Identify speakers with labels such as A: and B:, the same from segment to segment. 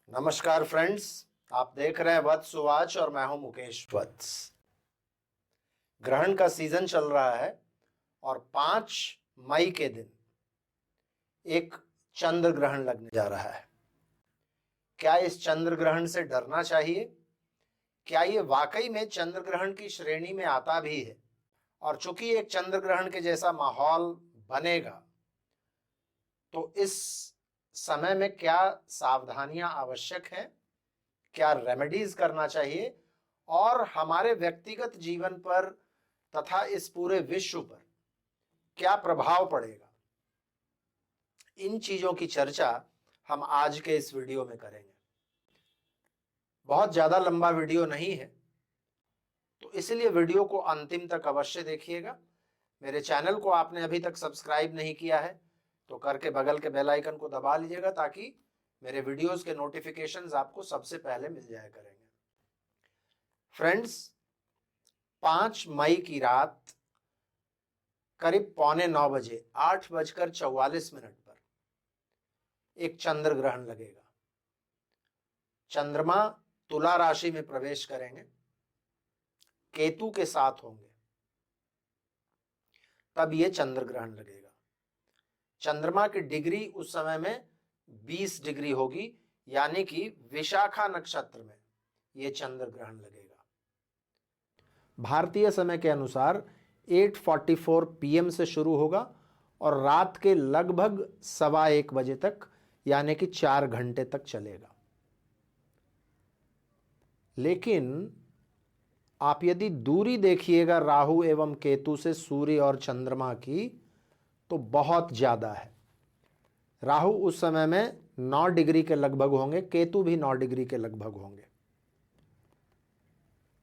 A: नमस्कार फ्रेंड्स, आप देख रहे हैं वत्स वाच और मैं हूं मुकेश वत्स। ग्रहण का सीजन चल रहा है और 5 मई के दिन एक चंद्र ग्रहण लगने जा रहा है। क्या इस चंद्र ग्रहण से डरना चाहिए? क्या ये वाकई में चंद्र ग्रहण की श्रेणी में आता भी है? और चूंकि एक चंद्र ग्रहण के जैसा माहौल बनेगा तो इस समय में क्या सावधानियां आवश्यक हैं, क्या रेमेडीज करना चाहिए और हमारे व्यक्तिगत जीवन पर तथा इस पूरे विश्व पर क्या प्रभाव पड़ेगा, इन चीजों की चर्चा हम आज के इस वीडियो में करेंगे। बहुत ज्यादा लंबा वीडियो नहीं है, तो इसलिए वीडियो को अंतिम तक अवश्य देखिएगा। मेरे चैनल को आपने अभी तक सब्सक्राइब नहीं किया है तो करके बगल के बेल आइकन को दबा लीजिएगा ताकि मेरे वीडियोस के नोटिफिकेशंस आपको सबसे पहले मिल जाया करेंगे। फ्रेंड्स, 5 मई की रात करीब 8:45 बजे 8:44 पर एक चंद्र ग्रहण लगेगा। चंद्रमा तुला राशि में प्रवेश करेंगे, केतु के साथ होंगे, तब यह चंद्र ग्रहण लगेगा। चंद्रमा की डिग्री उस समय में 20 डिग्री होगी, यानी कि विशाखा नक्षत्र में यह चंद्र ग्रहण लगेगा। भारतीय समय के अनुसार 8:44 PM से शुरू होगा और रात के लगभग 1:15 बजे तक, यानी कि 4 घंटे तक चलेगा। लेकिन आप यदि दूरी देखिएगा राहु एवं केतु से सूर्य और चंद्रमा की, तो बहुत ज्यादा है। राहु उस समय में 9 डिग्री के लगभग होंगे, केतु भी 9 डिग्री के लगभग होंगे।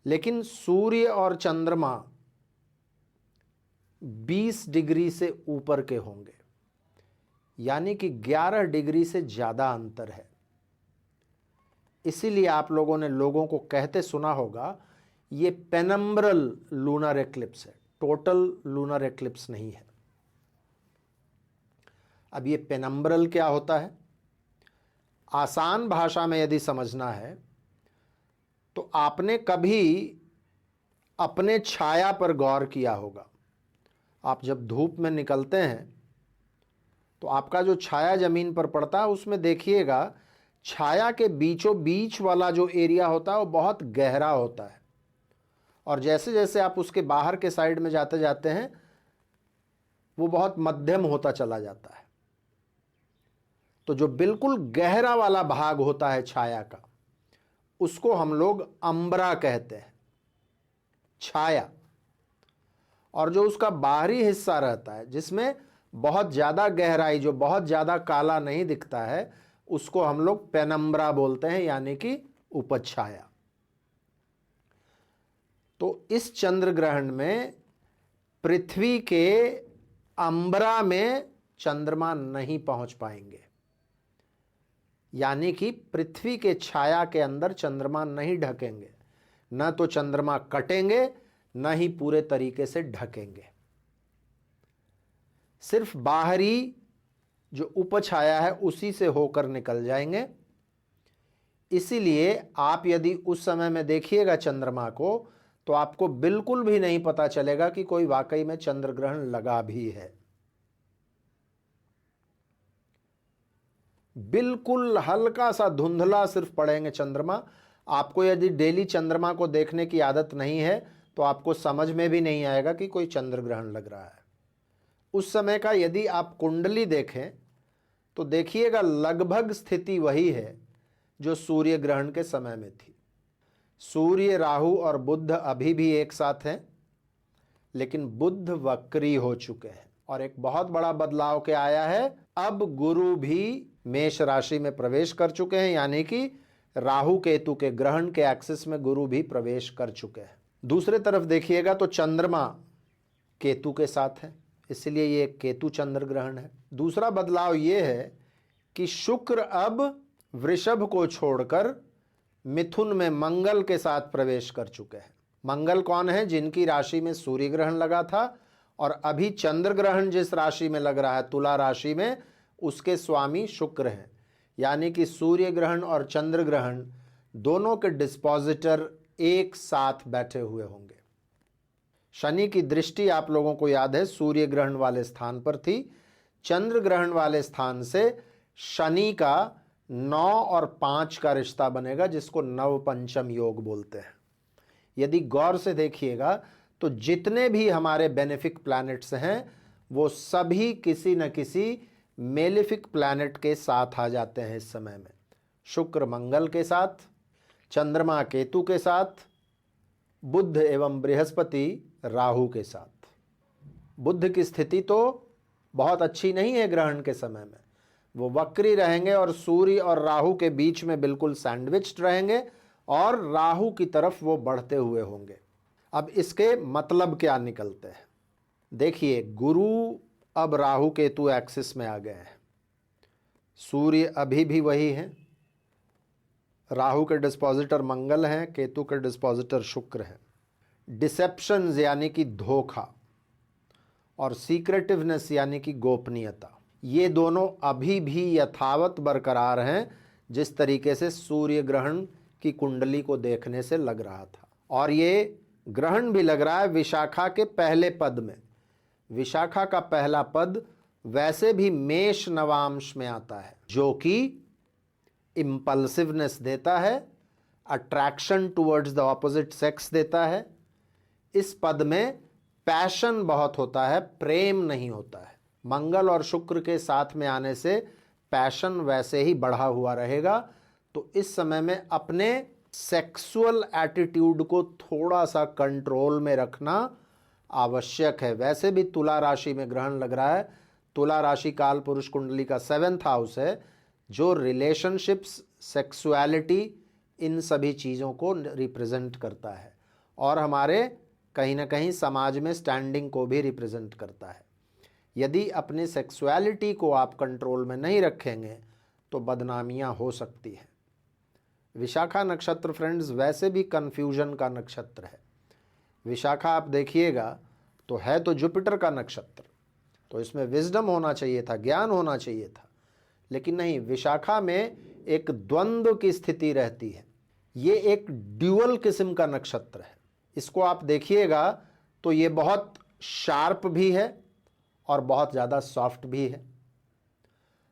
A: लेकिन सूर्य और चंद्रमा 20 डिग्री से ऊपर के होंगे, यानी कि 11 डिग्री से ज्यादा अंतर है। इसीलिए आप लोगों ने लोगों को कहते सुना होगा, ये पेनम्ब्रल लूनर एक्लिप्स है, टोटल लूनर एक्लिप्स नहीं है। अब ये पेनम्ब्रल क्या होता है? आसान भाषा में यदि समझना है तो आपने कभी अपने छाया पर गौर किया होगा। आप जब धूप में निकलते हैं तो आपका जो छाया जमीन पर पड़ता है, उसमें देखिएगा छाया के बीचों बीच वाला जो एरिया होता है वो बहुत गहरा होता है, और जैसे जैसे आप उसके बाहर के साइड में जाते जाते हैं वो बहुत मध्यम होता चला जाता है। तो जो बिल्कुल गहरा वाला भाग होता है छाया का, उसको हम लोग अंबरा कहते हैं, छाया। और जो उसका बाहरी हिस्सा रहता है जिसमें बहुत ज्यादा गहराई, जो बहुत ज्यादा काला नहीं दिखता है, उसको हम लोग पेनम्ब्रा बोलते हैं, यानी कि उपछाया। तो इस चंद्र ग्रहण में पृथ्वी के अंबरा में चंद्रमा नहीं पहुंच पाएंगे, यानी कि पृथ्वी के छाया के अंदर चंद्रमा नहीं ढकेंगे। न तो चंद्रमा कटेंगे, न ही पूरे तरीके से ढकेंगे। सिर्फ बाहरी जो उपछाया है उसी से होकर निकल जाएंगे। इसीलिए आप यदि उस समय में देखिएगा चंद्रमा को, तो आपको बिल्कुल भी नहीं पता चलेगा कि कोई वाकई में चंद्र ग्रहण लगा भी है। बिल्कुल हल्का सा धुंधला सिर्फ पड़ेंगे चंद्रमा। आपको यदि डेली चंद्रमा को देखने की आदत नहीं है तो आपको समझ में भी नहीं आएगा कि कोई चंद्र ग्रहण लग रहा है। उस समय का यदि आप कुंडली देखें तो देखिएगा लगभग स्थिति वही है जो सूर्य ग्रहण के समय में थी। सूर्य, राहु और बुध अभी भी एक साथ हैं, लेकिन बुध वक्री हो चुके हैं और एक बहुत बड़ा बदलाव क्या आया है, अब गुरु भी मेष राशि में प्रवेश कर चुके हैं, यानी कि राहु केतु के ग्रहण के एक्सिस में गुरु भी प्रवेश कर चुके हैं। दूसरे तरफ देखिएगा तो चंद्रमा केतु के साथ है, इसलिए ये केतु चंद्र ग्रहण है। दूसरा बदलाव ये है कि शुक्र अब वृषभ को छोड़कर मिथुन में मंगल के साथ प्रवेश कर चुके हैं। मंगल कौन है? जिनकी राशि में सूर्य ग्रहण लगा था और अभी चंद्र ग्रहण जिस राशि में लग रहा है, तुला राशि में, उसके स्वामी शुक्र हैं। यानी कि सूर्य ग्रहण और चंद्र ग्रहण दोनों के डिस्पोजिटर एक साथ बैठे हुए होंगे। शनि की दृष्टि आप लोगों को याद है सूर्य ग्रहण वाले स्थान पर थी। चंद्र ग्रहण वाले स्थान से शनि का 9 और 5 का रिश्ता बनेगा, जिसको नव पंचम योग बोलते हैं। यदि गौर से देखिएगा तो जितने भी हमारे बेनिफिक प्लैनेट्स हैं वो सभी किसी न किसी मेलिफिक प्लैनेट के साथ आ जाते हैं इस समय में। शुक्र मंगल के साथ, चंद्रमा केतु के साथ, बुध एवं बृहस्पति राहु के साथ। बुध की स्थिति तो बहुत अच्छी नहीं है ग्रहण के समय में, वो वक्री रहेंगे और सूर्य और राहु के बीच में बिल्कुल सैंडविच्ड रहेंगे और राहु की तरफ वो बढ़ते हुए होंगे। अब इसके मतलब क्या निकलते हैं? देखिए, गुरु अब राहु केतु एक्सिस में आ गए हैं, सूर्य अभी भी वही है, राहु के डिस्पोजिटर मंगल हैं, केतु के डिस्पोजिटर शुक्र हैं। डिसेप्शंस यानी कि धोखा और सीक्रेटिवनेस यानी कि गोपनीयता, ये दोनों अभी भी यथावत बरकरार हैं, जिस तरीके से सूर्य ग्रहण की कुंडली को देखने से लग रहा था। और ये ग्रहण भी लग रहा है विशाखा के पहले पद में। विशाखा का पहला पद वैसे भी मेष नवांश में आता है, जो कि इंपल्सिवनेस देता है, attraction towards the opposite sex देता है। इस पद में पैशन बहुत होता है, प्रेम नहीं होता है। मंगल और शुक्र के साथ में आने से पैशन वैसे ही बढ़ा हुआ रहेगा। तो इस समय में अपने सेक्सुअल एटीट्यूड को थोड़ा सा कंट्रोल में रखना आवश्यक है। वैसे भी तुला राशि में ग्रहण लग रहा है। तुला राशि काल पुरुष कुंडली का 7th हाउस है, जो रिलेशनशिप्स, सेक्सुअलिटी, इन सभी चीज़ों को रिप्रेजेंट करता है और हमारे कहीं ना कहीं समाज में स्टैंडिंग को भी रिप्रेजेंट करता है। यदि अपनी सेक्सुअलिटी को आप कंट्रोल में नहीं रखेंगे तो बदनामियां हो सकती हैं। विशाखा नक्षत्र फ्रेंड्स वैसे भी कन्फ्यूजन का नक्षत्र है। विशाखा आप देखिएगा तो है तो जुपिटर का नक्षत्र, तो इसमें विजडम होना चाहिए था, ज्ञान होना चाहिए था, लेकिन नहीं, विशाखा में एक द्वंद्व की स्थिति रहती है। ये एक ड्यूअल किस्म का नक्षत्र है। इसको आप देखिएगा तो ये बहुत शार्प भी है और बहुत ज़्यादा सॉफ्ट भी है।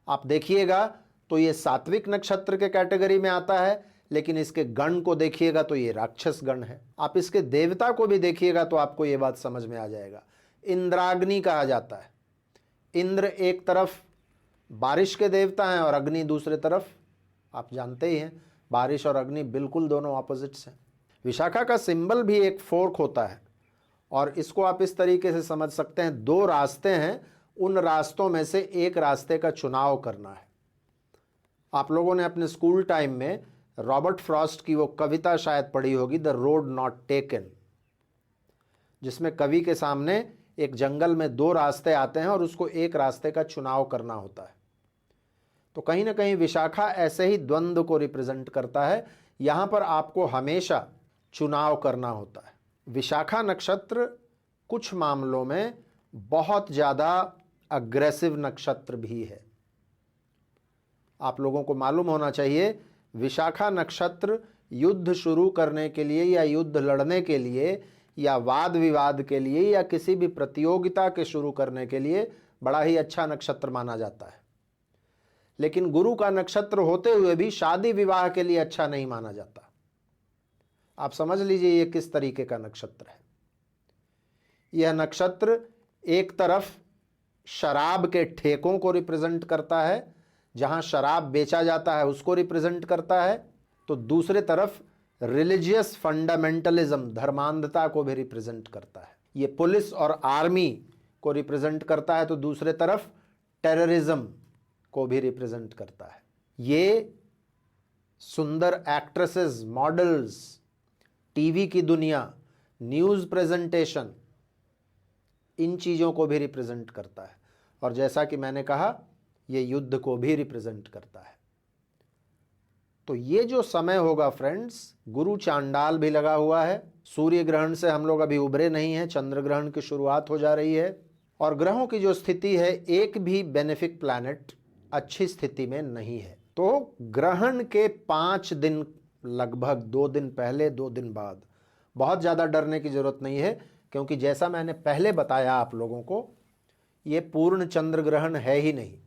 A: आप देखिएगा तो ये सात्विक नक्षत्र के कैटेगरी में आता है, लेकिन इसके गण को देखिएगा तो ये राक्षस गण है। आप इसके देवता को भी देखिएगा तो आपको ये बात समझ में आ जाएगा। इंद्राग्नि कहा जाता है। इंद्र एक तरफ बारिश के देवता हैं और अग्नि दूसरे तरफ, आप जानते ही हैं, बारिश और अग्नि बिल्कुल दोनों ऑपोजिट्स हैं। विशाखा का सिंबल भी एक फोर्क होता है और इसको आप इस तरीके से समझ सकते हैं, 2 रास्ते हैं, उन रास्तों में से एक रास्ते का चुनाव करना है। आप लोगों ने अपने स्कूल टाइम में रॉबर्ट फ्रॉस्ट की वो कविता शायद पढ़ी होगी, द रोड नॉट टेकन, जिसमें कवि के सामने एक जंगल में 2 रास्ते आते हैं और उसको एक रास्ते का चुनाव करना होता है। तो कहीं ना कहीं विशाखा ऐसे ही द्वंद्व को रिप्रेजेंट करता है। यहां पर आपको हमेशा चुनाव करना होता है। विशाखा नक्षत्र कुछ मामलों में बहुत ज़्यादा अग्रेसिव नक्षत्र भी है। आप लोगों को मालूम होना चाहिए, विशाखा नक्षत्र युद्ध शुरू करने के लिए या युद्ध लड़ने के लिए या वाद विवाद के लिए या किसी भी प्रतियोगिता के शुरू करने के लिए बड़ा ही अच्छा नक्षत्र माना जाता है। लेकिन गुरु का नक्षत्र होते हुए भी शादी विवाह के लिए अच्छा नहीं माना जाता। आप समझ लीजिए ये किस तरीके का नक्षत्र है। यह नक्षत्र एक तरफ शराब के ठेकों को रिप्रेजेंट करता है, जहां शराब बेचा जाता है उसको रिप्रेजेंट करता है, तो दूसरे तरफ रिलीजियस फंडामेंटलिज्म, धर्मांधता को भी रिप्रेजेंट करता है। ये पुलिस और आर्मी को रिप्रेजेंट करता है, तो दूसरे तरफ टेररिज्म को भी रिप्रेजेंट करता है। ये सुंदर एक्ट्रेसेस, मॉडल्स, टीवी की दुनिया, न्यूज़ प्रेजेंटेशन, इन चीज़ों को भी रिप्रेजेंट करता है। और जैसा कि मैंने कहा, ये युद्ध को भी रिप्रेजेंट करता है। तो ये जो समय होगा फ्रेंड्स, गुरु चांडाल भी लगा हुआ है। सूर्य ग्रहण से हम लोग अभी उभरे नहीं हैं, चंद्र ग्रहण की शुरुआत हो जा रही है और ग्रहों की जो स्थिति है, एक भी बेनिफिक प्लैनेट अच्छी स्थिति में नहीं है। तो ग्रहण के 5 दिन, लगभग 2 दिन पहले 2 दिन बाद, बहुत ज़्यादा डरने की जरूरत नहीं है, क्योंकि जैसा मैंने पहले बताया आप लोगों को, ये पूर्ण चंद्र ग्रहण है ही नहीं।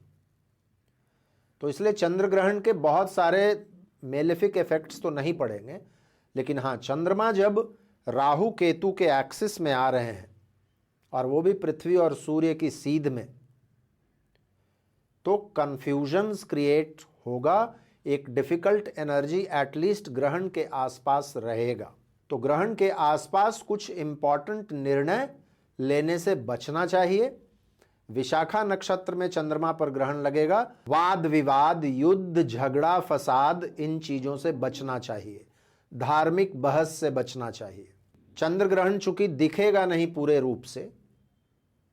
A: तो इसलिए चंद्र ग्रहण के बहुत सारे मेलेफिक इफेक्ट्स तो नहीं पड़ेंगे, लेकिन हाँ, चंद्रमा जब राहु केतु के एक्सिस में आ रहे हैं और वो भी पृथ्वी और सूर्य की सीध में, तो कंफ्यूजन्स क्रिएट होगा, एक डिफिकल्ट एनर्जी एटलीस्ट ग्रहण के आसपास रहेगा। तो ग्रहण के आसपास कुछ इंपॉर्टेंट निर्णय लेने से बचना चाहिए। विशाखा नक्षत्र में चंद्रमा पर ग्रहण लगेगा, वाद विवाद, युद्ध, झगड़ा, फसाद, इन चीजों से बचना चाहिए, धार्मिक बहस से बचना चाहिए। चंद्र ग्रहण चूंकि दिखेगा नहीं पूरे रूप से,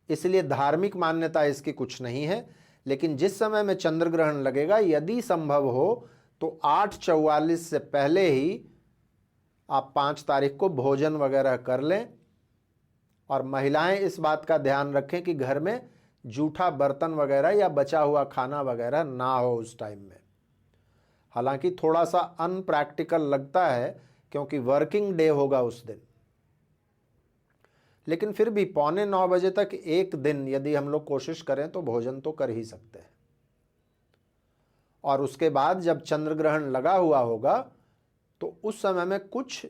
A: इसलिए धार्मिक मान्यता इसकी कुछ नहीं है, लेकिन जिस समय में चंद्र ग्रहण लगेगा, यदि संभव हो तो 8:44 से पहले ही आप 5 तारीख को भोजन वगैरह कर लें। और महिलाएं इस बात का ध्यान रखें कि घर में जूठा बर्तन वगैरह या बचा हुआ खाना वगैरह ना हो उस टाइम में। हालांकि थोड़ा सा अनप्रैक्टिकल लगता है क्योंकि वर्किंग डे होगा उस दिन, लेकिन फिर भी 8:45 बजे तक एक दिन यदि हम लोग कोशिश करें तो भोजन तो कर ही सकते हैं। और उसके बाद जब चंद्र ग्रहण लगा हुआ होगा तो उस समय में कुछ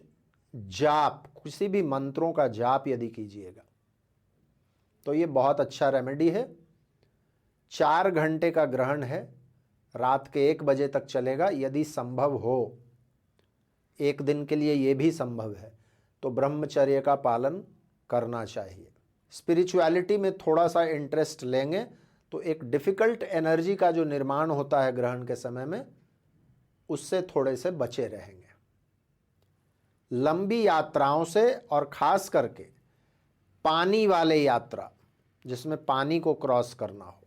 A: जाप, किसी भी मंत्रों का जाप यदि कीजिएगा तो ये बहुत अच्छा रेमेडी है। 4 घंटे का ग्रहण है, रात के 1 बजे तक चलेगा। यदि संभव हो, एक दिन के लिए ये भी संभव है, तो ब्रह्मचर्य का पालन करना चाहिए। स्पिरिचुअलिटी में थोड़ा सा इंटरेस्ट लेंगे तो एक डिफिकल्ट एनर्जी का जो निर्माण होता है ग्रहण के समय में, उससे थोड़े से बचे रहेंगे। लंबी यात्राओं से, और खास करके पानी वाले यात्रा जिसमें पानी को क्रॉस करना हो,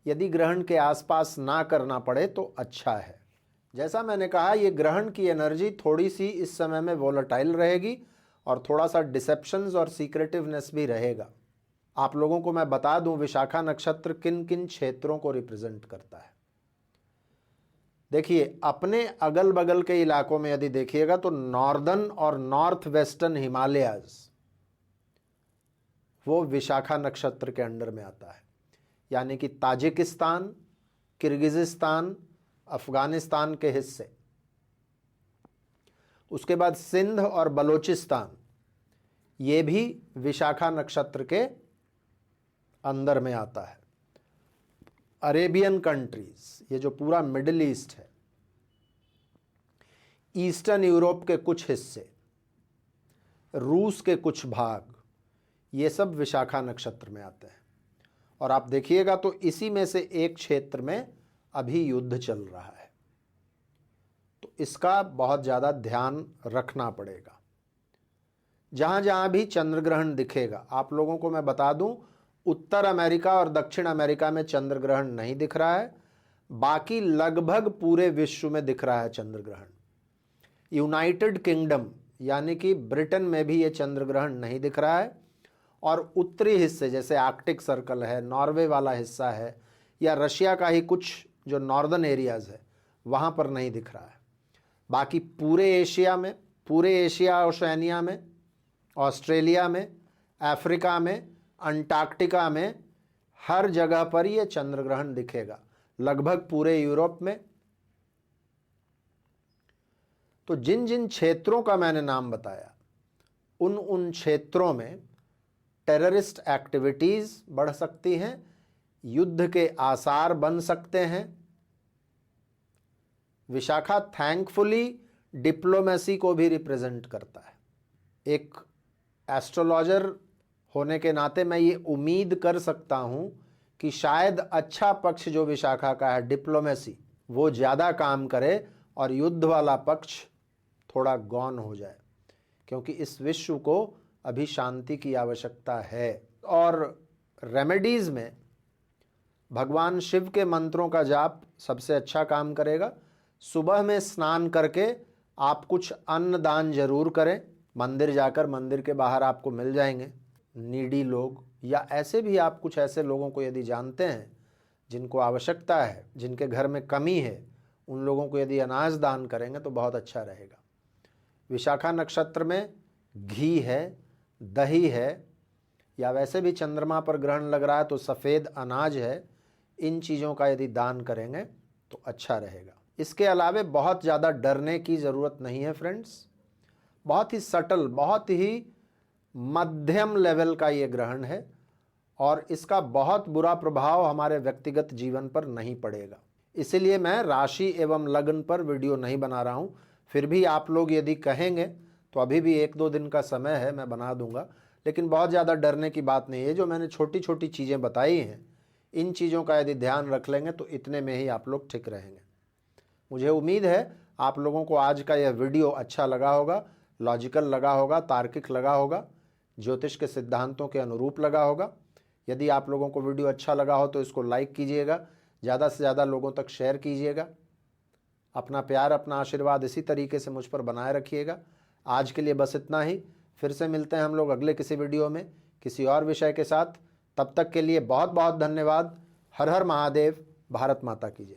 A: यदि ग्रहण के आसपास ना करना पड़े तो अच्छा है। जैसा मैंने कहा, ये ग्रहण की एनर्जी थोड़ी सी इस समय में वोलेटाइल रहेगी और थोड़ा सा डिसेप्शंस और सीक्रेटिवनेस भी रहेगा। आप लोगों को मैं बता दूं, विशाखा नक्षत्र किन किन क्षेत्रों को रिप्रेजेंट करता है। देखिए, अपने अगल बगल के इलाकों में यदि देखिएगा तो नॉर्दर्न और नॉर्थ वेस्टर्न हिमालयाज, वो विशाखा नक्षत्र के अंडर में आता है। यानी कि ताजिकिस्तान, किर्गिजिस्तान, अफगानिस्तान के हिस्से, उसके बाद सिंध और बलोचिस्तान, ये भी विशाखा नक्षत्र के अंदर में आता है। अरेबियन कंट्रीज, ये जो पूरा मिडिल ईस्ट है, ईस्टर्न यूरोप के कुछ हिस्से, रूस के कुछ भाग, ये सब विशाखा नक्षत्र में आते हैं। और आप देखिएगा तो इसी में से एक क्षेत्र में अभी युद्ध चल रहा है, तो इसका बहुत ज़्यादा ध्यान रखना पड़ेगा। जहाँ जहाँ भी चंद्र ग्रहण दिखेगा, आप लोगों को मैं बता दूं, उत्तर अमेरिका और दक्षिण अमेरिका में चंद्र ग्रहण नहीं दिख रहा है, बाकी लगभग पूरे विश्व में दिख रहा है चंद्र ग्रहण। यूनाइटेड किंगडम यानी कि ब्रिटेन में भी ये चंद्र ग्रहण नहीं दिख रहा है, और उत्तरी हिस्से जैसे आर्कटिक सर्कल है, नॉर्वे वाला हिस्सा है, या रशिया का ही कुछ जो नॉर्दर्न एरियाज है, वहाँ पर नहीं दिख रहा है। बाकी पूरे एशिया में, पूरे एशिया ओशनिया में, ऑस्ट्रेलिया में, अफ्रीका में, अंटार्कटिका में, हर जगह पर यह चंद्र ग्रहण दिखेगा, लगभग पूरे यूरोप में। तो जिन जिन क्षेत्रों का मैंने नाम बताया, उन उन क्षेत्रों में टेररिस्ट एक्टिविटीज बढ़ सकती हैं, युद्ध के आसार बन सकते हैं। विशाखा थैंकफुली डिप्लोमेसी को भी रिप्रेजेंट करता है। एक एस्ट्रोलॉजर होने के नाते मैं ये उम्मीद कर सकता हूं कि शायद अच्छा पक्ष जो विशाखा का है, डिप्लोमेसी, वो ज़्यादा काम करे और युद्ध वाला पक्ष थोड़ा गौन हो जाए, क्योंकि इस विश्व को अभी शांति की आवश्यकता है। और रेमेडीज़ में भगवान शिव के मंत्रों का जाप सबसे अच्छा काम करेगा। सुबह में स्नान करके आप कुछ अन्न दान जरूर करें। मंदिर जाकर, मंदिर के बाहर आपको मिल जाएंगे नीडी लोग, या ऐसे भी आप कुछ ऐसे लोगों को यदि जानते हैं जिनको आवश्यकता है, जिनके घर में कमी है, उन लोगों को यदि अनाज दान करेंगे तो बहुत अच्छा रहेगा। विशाखा नक्षत्र में घी है, दही है, या वैसे भी चंद्रमा पर ग्रहण लग रहा है तो सफ़ेद अनाज है, इन चीज़ों का यदि दान करेंगे तो अच्छा रहेगा। इसके अलावे बहुत ज़्यादा डरने की ज़रूरत नहीं है फ्रेंड्स। बहुत ही सटल, बहुत ही मध्यम लेवल का ये ग्रहण है और इसका बहुत बुरा प्रभाव हमारे व्यक्तिगत जीवन पर नहीं पड़ेगा। इसीलिए मैं राशि एवं लग्न पर वीडियो नहीं बना रहा हूँ। फिर भी आप लोग यदि कहेंगे तो अभी भी 1-2 दिन का समय है, मैं बना दूंगा। लेकिन बहुत ज़्यादा डरने की बात नहीं है। जो मैंने छोटी छोटी चीज़ें बताई हैं, इन चीज़ों का यदि ध्यान रख लेंगे तो इतने में ही आप लोग ठीक रहेंगे। मुझे उम्मीद है आप लोगों को आज का यह वीडियो अच्छा लगा होगा, लॉजिकल लगा होगा, तार्किक लगा होगा, ज्योतिष के सिद्धांतों के अनुरूप लगा होगा। यदि आप लोगों को वीडियो अच्छा लगा हो तो इसको लाइक कीजिएगा, ज़्यादा से ज़्यादा लोगों तक शेयर कीजिएगा। अपना प्यार, अपना आशीर्वाद इसी तरीके से मुझ पर बनाए रखिएगा। आज के लिए बस इतना ही। फिर से मिलते हैं हम लोग अगले किसी वीडियो में किसी और विषय के साथ। तब तक के लिए बहुत बहुत धन्यवाद। हर हर महादेव। भारत माता की जय।